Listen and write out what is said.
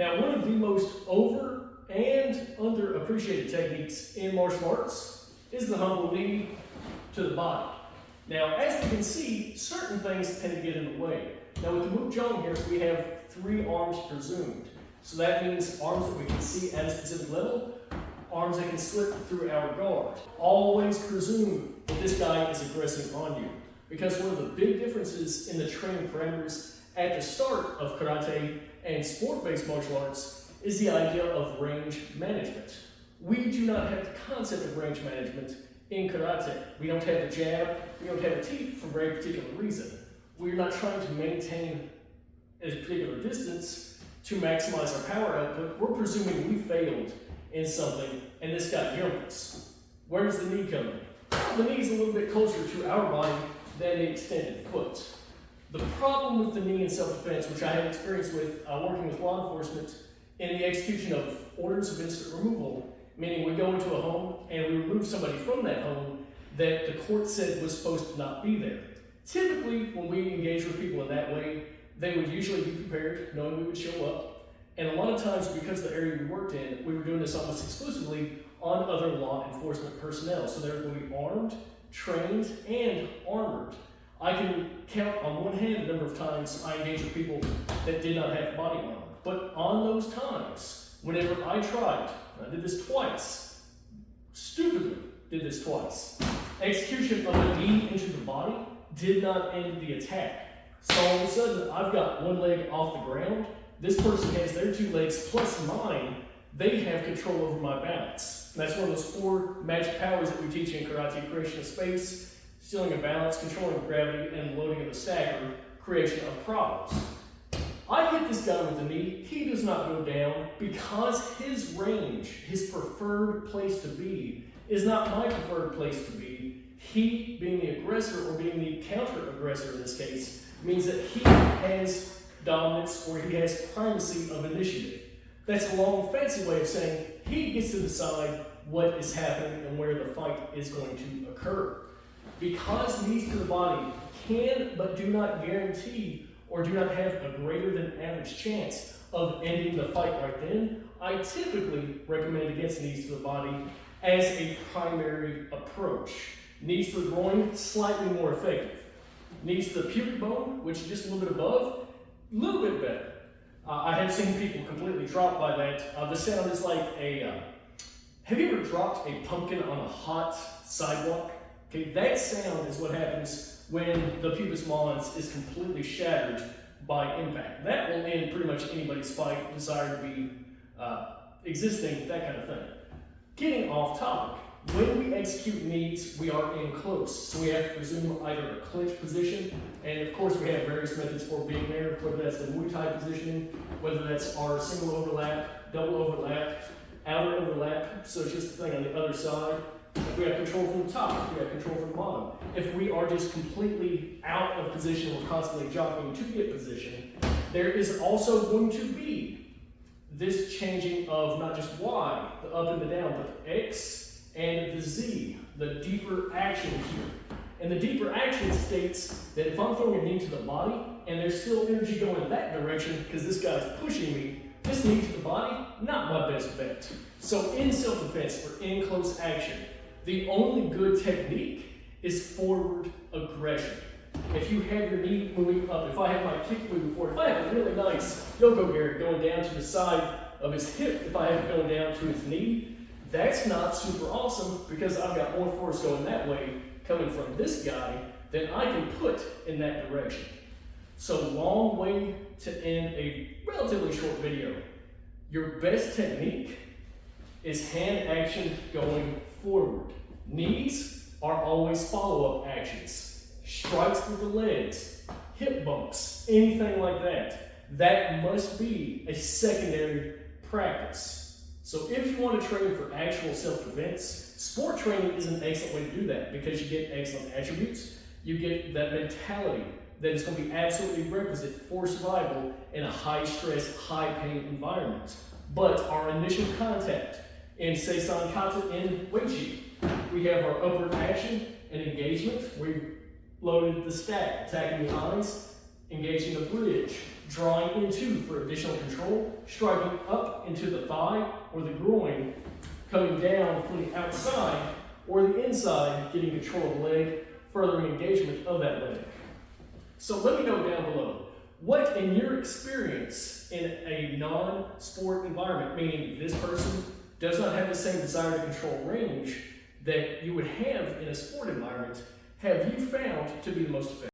Now, one of the most over and underappreciated techniques in martial arts is the humble knee to the body. Now, as you can see, certain things tend to get in the way. Now, with the Wukong here, we have 3 arms presumed. So that means arms that we can see at a specific level, arms that can slip through our guard. Always presume that this guy is aggressing on you. Because one of the big differences in the training parameters at the start of karate and sport-based martial arts is the idea of range management. We do not have the concept of range management in karate. We don't have a jab, we don't have a teep for a very particular reason. We're not trying to maintain a particular distance to maximize our power output. We're presuming we failed in something and this guy jumps. Where does the knee come in? The knee is a little bit closer to our body than the extended foot. The problem with the knee in self-defense, which I have experience with working with law enforcement in the execution of orders of instant removal, meaning we go into a home and we remove somebody from that home that the court said was supposed to not be there. Typically, when we engage with people in that way, they would usually be prepared, knowing we would show up. And a lot of times, because the area we worked in, we were doing this almost exclusively on other law enforcement personnel. So they were going to be armed, trained, and armored. I can count on one hand the number of times I engaged with people that did not have body armor. But on those times, whenever I tried, I did this twice, stupidly did this twice, execution of a knee into the body did not end the attack. So all of a sudden, I've got one leg off the ground, this person has their 2 legs plus mine, they have control over my balance. And that's one of those 4 magic powers that we teach in karate: creation of space, stealing of balance, controlling gravity, and loading of the stagger, creation of problems. I hit this guy with the knee, he does not go down because his range, his preferred place to be, is not my preferred place to be. He, being the aggressor or being the counter-aggressor in this case, means that he has dominance or he has primacy of initiative. That's a long, fancy way of saying he gets to decide what is happening and where the fight is going to occur. Because knees to the body can but do not guarantee or do not have a greater than average chance of ending the fight right then, I typically recommend against knees to the body as a primary approach. Knees to the groin, slightly more effective. Knees to the pubic bone, which is just a little bit above, a little bit better. I have seen people completely drop by that. The sound is like a, have you ever dropped a pumpkin on a hot sidewalk? Okay, that sound is what happens when the pubis mons is completely shattered by impact. That will end pretty much anybody's fight, desire to be existing, that kind of thing. Getting off topic, when we execute knees, we are in close. So we have to presume either a clinch position, and of course we have various methods for being there, whether that's the Muay Thai positioning, whether that's our single overlap, double overlap, outer overlap, so it's just the thing on the other side. If we have control from the top, if we have control from the bottom. If we are just completely out of position, we're constantly jockeying to get position, there is also going to be this changing of not just Y, the up and the down, but the X and the Z, the deeper action here. And the deeper action states that if I'm throwing a knee to the body and there's still energy going that direction because this guy's pushing me, this knee to the body, not my best bet. So in self-defense or in close action, the only good technique is forward aggression. If you have your knee moving up, if I have my kick moving forward, if I have a really nice Yoko Gary going down to the side of his hip, if I have it going down to his knee, that's not super awesome because I've got more force going that way coming from this guy than I can put in that direction. So long way to end a relatively short video. Your best technique is hand action going forward. Knees are always follow-up actions. Strikes with the legs, hip bumps, anything like that. That must be a secondary practice. So if you want to train for actual self-defense, sport training is an excellent way to do that because you get excellent attributes, you get that mentality that is going to be absolutely requisite for survival in a high-stress, high-pain environment. But our initial contact in Seisan Kata in Weiqi, we have our upward action and engagement. We've loaded the stack, attacking the eyes, engaging the bridge, drawing into for additional control, striking up into the thigh or the groin, coming down from the outside or the inside, getting control of the leg, furthering engagement of that leg. So let me know down below, what in your experience in a non-sport environment, meaning this person does not have the same desire to control range that you would have in a sport environment, have you found to be the most effective?